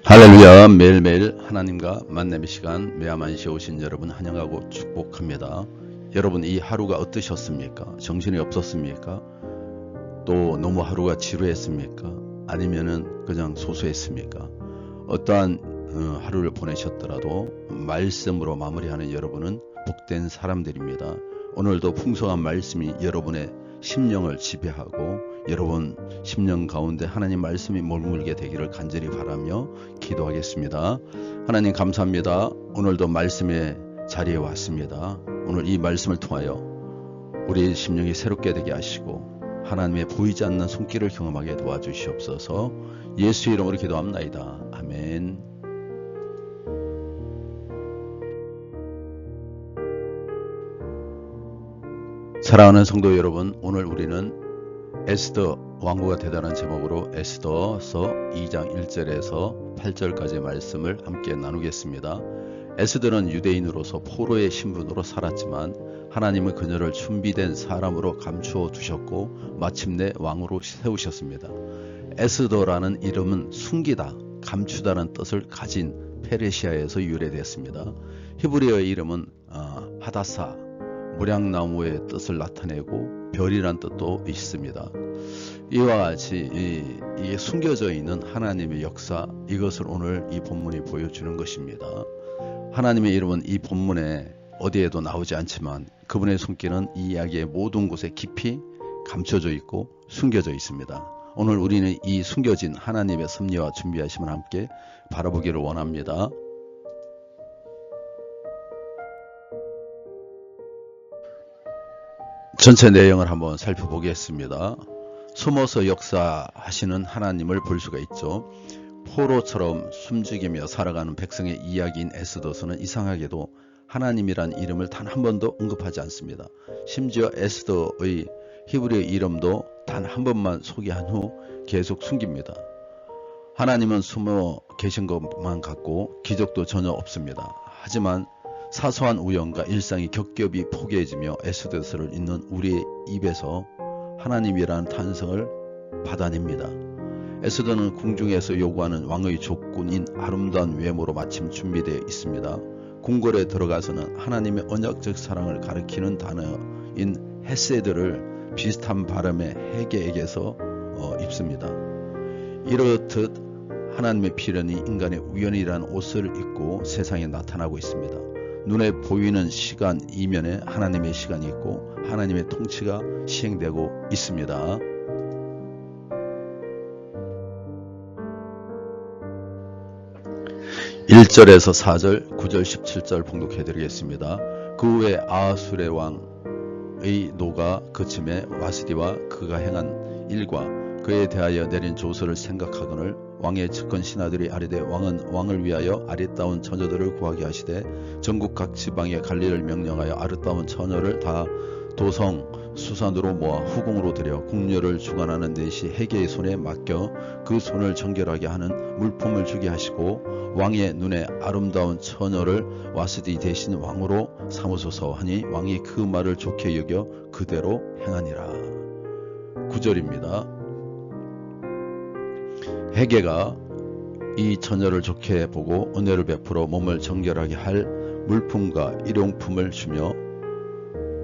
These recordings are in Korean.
할렐루야. 매일매일 하나님과 만남의 시간 메아만시에 오신 여러분 환영하고 축복합니다. 여러분, 이 하루가 어떠셨습니까? 정신이 없었습니까? 또 너무 하루가 지루했습니까? 아니면은 그냥 소소했습니까? 어떠한 하루를 보내셨더라도 말씀으로 마무리하는 여러분은 복된 사람들입니다. 오늘도 풍성한 말씀이 여러분의 심령을 지배하고 여러분 심령 가운데 하나님 말씀이 머물게 되기를 간절히 바라며 기도하겠습니다. 하나님 감사합니다. 오늘도 말씀의 자리에 왔습니다. 오늘 이 말씀을 통하여 우리 심령이 새롭게 되게 하시고 하나님의 보이지 않는 손길을 경험하게 도와주시옵소서. 예수 이름으로 기도합나이다. 아멘. 사랑하는 성도 여러분, 오늘 우리는 에스더 왕후가 대단한 제목으로 에스더서 2장 1절에서 8절까지의 말씀을 함께 나누겠습니다. 에스더는 유대인으로서 포로의 신분으로 살았지만 하나님은 그녀를 준비된 사람으로 감추어 두셨고 마침내 왕으로 세우셨습니다. 에스더라는 이름은 숨기다, 감추다는 뜻을 가진 페르시아에서 유래됐습니다. 히브리어의 이름은 하다사, 무량나무의 뜻을 나타내고 별이란 뜻도 있습니다. 이와 같이 이게 숨겨져 있는 하나님의 역사, 이것을 오늘 이 본문이 보여주는 것입니다. 하나님의 이름은 이 본문에 어디에도 나오지 않지만 그분의 손길은 이 이야기의 모든 곳에 깊이 감춰져 있고 숨겨져 있습니다. 오늘 우리는 이 숨겨진 하나님의 섭리와 준비하심을 함께 바라보기를 원합니다. 전체 내용을 한번 살펴보겠습니다. 숨어서 역사하시는 하나님을 볼 수가 있죠. 포로처럼 숨죽이며 살아가는 백성의 이야기인 에스더서는 이상하게도 하나님이란 이름을 단 한 번도 언급하지 않습니다. 심지어 에스더의 히브리어 이름도 단 한 번만 소개한 후 계속 숨깁니다. 하나님은 숨어 계신 것만 같고 기적도 전혀 없습니다. 하지만 사소한 우연과 일상이 겹겹이 포개해지며 에스더서를 읽는 우리의 입에서 하나님이라는 탄성을 받아냅니다. 에스더는 궁중에서 요구하는 왕의 조건인 아름다운 외모로 마침 준비되어 있습니다. 궁궐에 들어가서는 하나님의 언약적 사랑을 가리키는 단어인 헤세드를 비슷한 발음의 헤게에게서 입습니다. 이렇듯 하나님의 필연이 인간의 우연이라는 옷을 입고 세상에 나타나고 있습니다. 눈에 보이는 시간 이면에 하나님의 시간이 있고 하나님의 통치가 시행되고 있습니다. (1절에서 4절) (9절) (17절) 봉독해 드리겠습니다. 그 후에 아하수레 왕의 노가 그침에 와스디와 그가 행한 일과 그에 대하여 내린 조서를 생각하거늘 왕의 측근 신하들이 아뢰되 왕은 왕을 위하여 아리따운 처녀들을 구하게 하시되 전국 각 지방에 관리를 명령하여 아리따운 처녀를 다 도성 수산으로 모아 후궁으로 들여 궁녀를 주관하는 넷이 헤게의 손에 맡겨 그 손을 정결하게 하는 물품을 주게 하시고 왕의 눈에 아름다운 처녀를 와스디 대신 왕으로 삼으소서 하니 왕이 그 말을 좋게 여겨 그대로 행하니라. 9절입니다. 헤게가 이 처녀를 좋게 보고 은혜를 베풀어 몸을 정결하게 할 물품과 일용품을 주며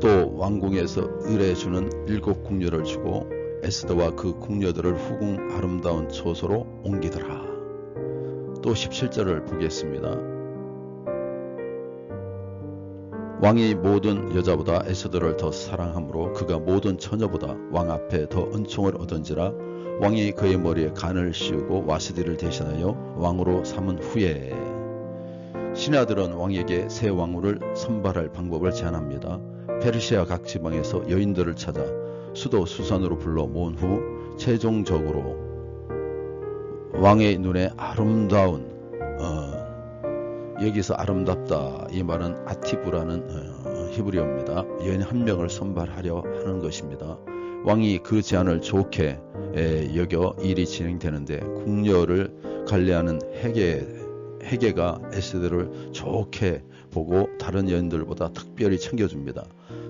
또 왕궁에서 의뢰해주는 7 궁녀를 주고 에스더와 그 궁녀들을 후궁 아름다운 초소로 옮기더라. 또 17절을 보겠습니다. 왕이 모든 여자보다 에스더를 더 사랑하므로 그가 모든 처녀보다 왕 앞에 더 은총을 얻은지라. 왕이 그의 머리에 간을 씌우고 와스디를 대신하여 왕으로 삼은 후에 신하들은 왕에게 새 왕후를 선발할 방법을 제안합니다. 페르시아 각 지방에서 여인들을 찾아 수도 수산으로 불러 모은 후 최종적으로 왕의 눈에 아름다운 여기서 아름답다 이 말은 아티브라는 히브리어입니다. 여인 한 명을 선발하려 하는 것입니다. 왕이 그 제안을 좋게 여겨 일이 진행되는데 궁녀를 관리하는 헤게가 에스더를 좋게 보고 다른 여인들보다 특별히 챙겨줍니다.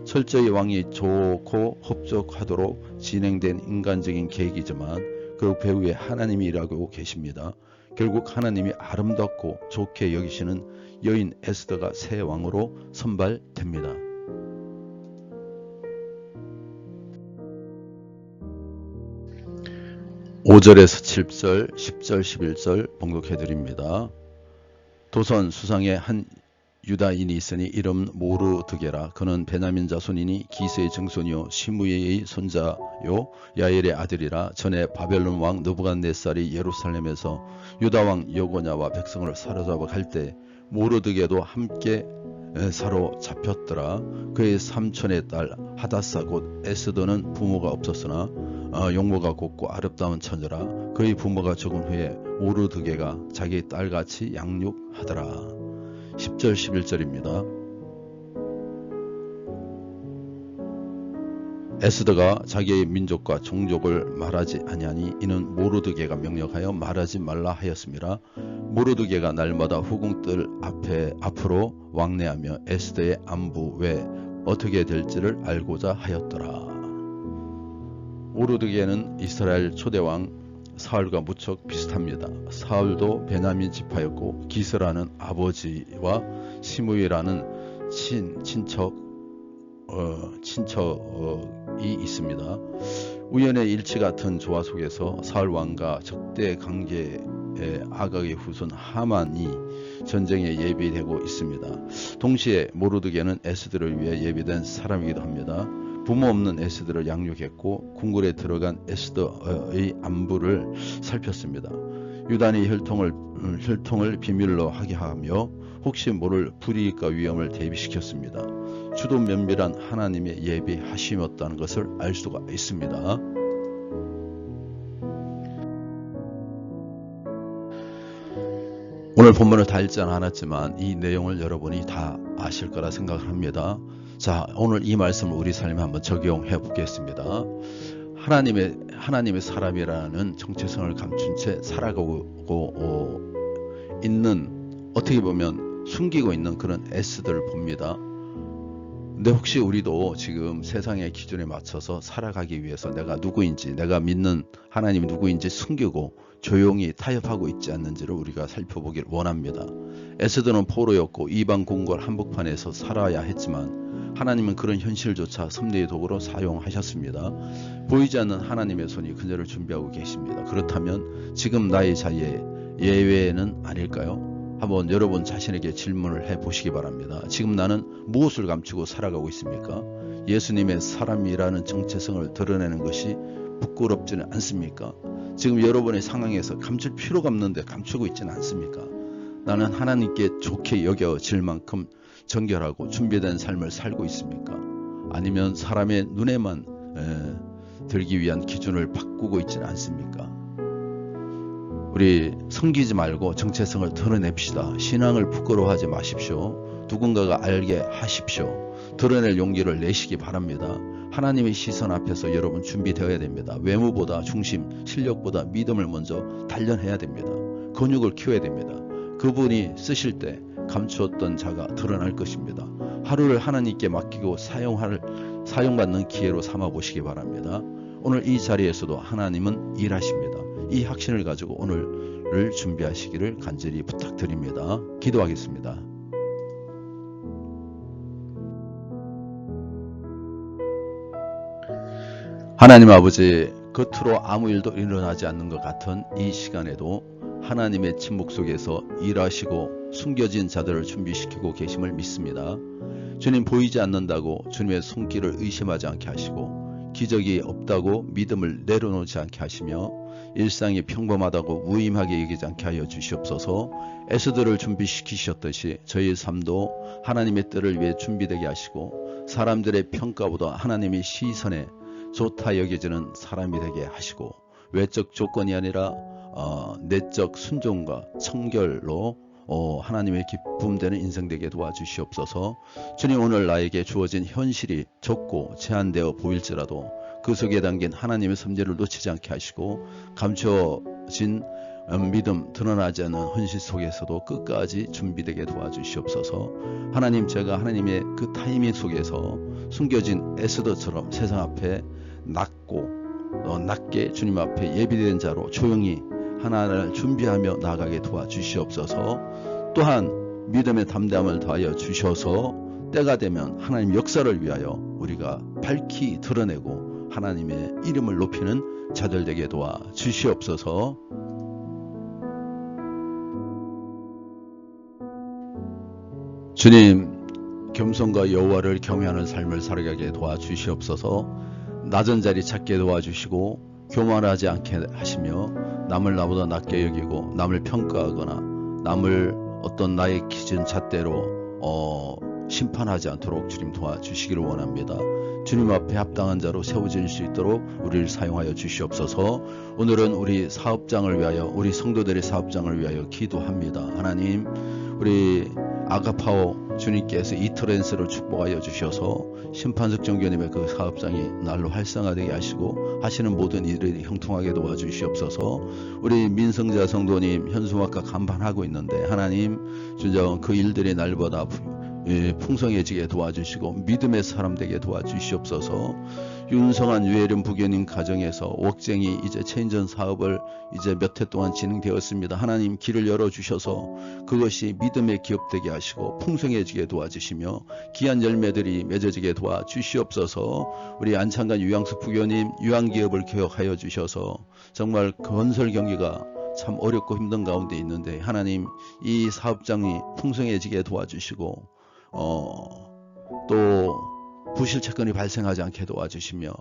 철저히 왕이 좋고 협족하도록 진행된 인간적인 계획이지만 그 배후에 하나님이 일하고 계십니다. 결국 하나님이 아름답고 좋게 여기시는 여인 에스더가 새 왕으로 선발됩니다. 5절에서 7절, 10절, 11절 봉독해 드립니다. 도선 수상의 한 유다인이 있으니 이름 모르드게라. 그는 베냐민 자손이니 기스의 증손이요 시므이의 손자요 야엘의 아들이라. 전에 바벨론 왕 느부갓네살이 예루살렘에서 유다 왕 여고냐와 백성을 사로잡아 갈 때 모르드게도 함께 사로잡혔더라. 그의 삼촌의 딸 하다사 곧 에스더는 부모가 없었으나 용모가 곱고 아름다운 처녀라. 그의 부모가 죽은 후에 모르드게가 자기 딸같이 양육하더라. 10절 11절입니다. 에스더가 자기의 민족과 종족을 말하지 아니하니 이는 모르드게가 명령하여 말하지 말라 하였습니다. 모르드게가 날마다 후궁들 앞으로 왕래하며 에스더의 안부 외 어떻게 될지를 알고자 하였더라. 모르드게는 이스라엘 초대왕 사울과 무척 비슷합니다. 사울도 베냐민 지파였고 기스라는 아버지와 시므이라는 친척이 있습니다. 우연의 일치 같은 조화 속에서 사울 왕과 적대 관계의 아각의 후손 하만이 전쟁에 예비되고 있습니다. 동시에 모르드게는 에스더를 위해 예비된 사람이기도 합니다. 부모 없는 에스더를 양육했고 궁궐에 들어간 에스더의 안부를 살폈습니다. 유단이 혈통을 비밀로 하게 하며 혹시 모를 불이익과 위험을 대비시켰습니다. 주도 면밀한 하나님의 예비하심이었다는 것을 알 수가 있습니다. 오늘 본문을 다 읽지는 않았지만 이 내용을 여러분이 다 아실 거라 생각을 합니다. 자, 오늘 이 말씀을 우리 삶에 한번 적용해 보겠습니다. 하나님의 사람이라는 정체성을 감춘 채 살아가고 있는, 어떻게 보면 숨기고 있는 그런 에스더를 봅니다. 근데 혹시 우리도 지금 세상의 기준에 맞춰서 살아가기 위해서 내가 누구인지, 내가 믿는 하나님이 누구인지 숨기고 조용히 타협하고 있지 않는지를 우리가 살펴보길 원합니다. 에스더는 포로였고 이방 궁궐 한복판에서 살아야 했지만 하나님은 그런 현실조차 섭리의 도구로 사용하셨습니다. 보이지 않는 하나님의 손이 그녀를 준비하고 계십니다. 그렇다면 지금 나의 자리에 예외는 아닐까요? 한번 여러분 자신에게 질문을 해보시기 바랍니다. 지금 나는 무엇을 감추고 살아가고 있습니까? 예수님의 사람이라는 정체성을 드러내는 것이 부끄럽지는 않습니까? 지금 여러분의 상황에서 감출 필요가 없는데 감추고 있지는 않습니까? 나는 하나님께 좋게 여겨질 만큼 정결하고 준비된 삶을 살고 있습니까? 아니면 사람의 눈에만 들기 위한 기준을 바꾸고 있지는 않습니까? 우리 숨기지 말고 정체성을 드러냅시다. 신앙을 부끄러워하지 마십시오. 누군가가 알게 하십시오. 드러낼 용기를 내시기 바랍니다. 하나님의 시선 앞에서 여러분 준비되어야 됩니다. 외모보다 중심, 실력보다 믿음을 먼저 단련해야 됩니다. 근육을 키워야 됩니다. 그분이 쓰실 때 감추었던 자가 드러날 것입니다. 하루를 하나님께 맡기고 사용받는 기회로 삼아 보시기 바랍니다. 오늘 이 자리에서도 하나님은 일하십니다. 이 확신을 가지고 오늘을 준비하시기를 간절히 부탁드립니다. 기도하겠습니다. 하나님 아버지, 겉으로 아무 일도 일어나지 않는 것 같은 이 시간에도 하나님의 침묵 속에서 일하시고 숨겨진 자들을 준비시키고 계심을 믿습니다. 주님, 보이지 않는다고 주님의 손길을 의심하지 않게 하시고 기적이 없다고 믿음을 내려놓지 않게 하시며 일상이 평범하다고 무의미하게 여기지 않게 하여 주시옵소서. 에스더를 준비시키셨듯이 저희 삶도 하나님의 뜻을 위해 준비되게 하시고 사람들의 평가보다 하나님의 시선에 좋다 여겨지는 사람이 되게 하시고 외적 조건이 아니라 내적 순종과 청결로 하나님의 기쁨 되는 인생 되게 도와주시옵소서. 주님, 오늘 나에게 주어진 현실이 좁고 제한되어 보일지라도 그 속에 담긴 하나님의 섭리를 놓치지 않게 하시고 감춰진 믿음, 드러나지 않는 헌신 속에서도 끝까지 준비되게 도와주시옵소서. 하나님, 제가 하나님의 그 타이밍 속에서 숨겨진 에스더처럼 세상 앞에 낮게 주님 앞에 예비된 자로 조용히 하나님을 준비하며 나가게 도와주시옵소서. 또한 믿음의 담대함을 더하여 주셔서 때가 되면 하나님 역사를 위하여 우리가 밝히 드러내고 하나님의 이름을 높이는 자들 되게 도와주시옵소서. 주님, 겸손과 여호와를 경외하는 삶을 살아가게 도와주시옵소서. 낮은 자리 찾게 도와주시고 교만하지 않게 하시며 남을 나보다 낮게 여기고 남을 평가하거나 남을 어떤 나의 기준 잣대로 심판하지 않도록 주님 도와주시기를 원합니다. 주님 앞에 합당한 자로 세워질 수 있도록 우리를 사용하여 주시옵소서. 오늘은 우리 사업장을 위하여, 우리 성도들의 사업장을 위하여 기도합니다. 하나님, 우리 아가파오 주님께서 이트랜스를 축복하여 주셔서 심판석 정교님의 그 사업장이 날로 활성화되게 하시고 하시는 모든 일들이 형통하게 도와주시옵소서. 우리 민성자 성도님 현수막과 간판하고 있는데 하나님 진정 그 일들이 날보다 풍성해지게 도와주시고 믿음의 사람 되게 도와주시옵소서. 윤성한 유혜련 부교님 가정에서 웍쟁이 이제 체인전 사업을 이제 몇 해 동안 진행되었습니다. 하나님 길을 열어주셔서 그것이 믿음의 기업 되게 하시고 풍성해지게 도와주시며 귀한 열매들이 맺어지게 도와주시옵소서. 우리 안창간 유양숙 부교님 유양기업을 개혁하여 주셔서 정말 건설 경기가 참 어렵고 힘든 가운데 있는데 하나님 이 사업장이 풍성해지게 도와주시고 또 부실채권이 발생하지 않게 도와주시며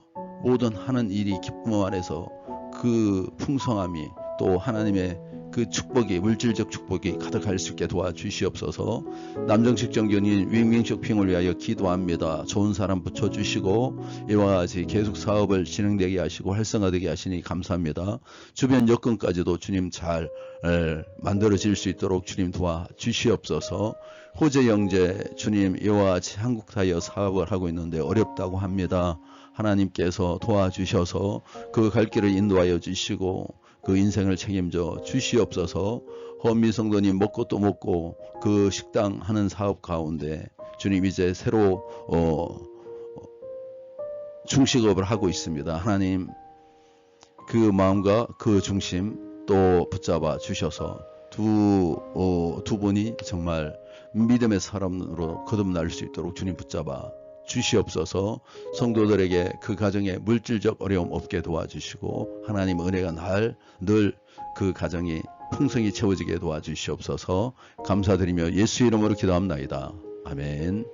모든 하는 일이 기쁨 안에서 그 풍성함이 또 하나님의 그 축복이 물질적 축복이 가득할 수 있게 도와주시옵소서. 남정식 정교님 윙윙쇼핑을 위하여 기도합니다. 좋은 사람 붙여주시고 이와 같이 계속 사업을 진행되게 하시고 활성화되게 하시니 감사합니다. 주변 여건까지도 주님 잘 만들어질 수 있도록 주님 도와주시옵소서. 호재 영재 주님 이와 같이 한국타이어 사업을 하고 있는데 어렵다고 합니다. 하나님께서 도와주셔서 그 갈 길을 인도하여 주시고 그 인생을 책임져 주시옵소서. 허미 성도님 먹고 또 먹고 그 식당 하는 사업 가운데 주님 이제 새로 중식업을 하고 있습니다. 하나님 그 마음과 그 중심 또 붙잡아 주셔서 두 분이 정말 믿음의 사람으로 거듭날 수 있도록 주님 붙잡아 주시옵소서. 성도들에게 그 가정에 물질적 어려움 없게 도와주시고 하나님 은혜가 늘 그 가정이 풍성히 채워지게 도와주시옵소서. 감사드리며 예수 이름으로 기도합나이다. 아멘.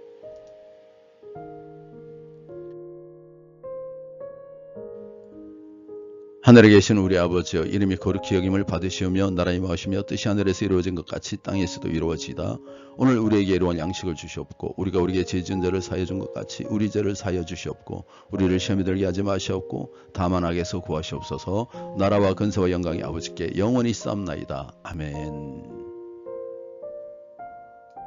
하늘에 계신 우리 아버지여 이름이 거룩히 여김을 받으시오며 나라의 임하시며 뜻이 하늘에서 이루어진 것 같이 땅에서도 이루어지이다. 오늘 우리에게 이루한 양식을 주시옵고 우리가 우리에게 죄 지은 자를 사하여 준 것 같이 우리 죄를 사하여 주시옵고 우리를 시험에 들게 하지 마시옵고 다만 악에서 구하시옵소서. 나라와 근세와 영광이 아버지께 영원히 쌓옵나이다. 아멘.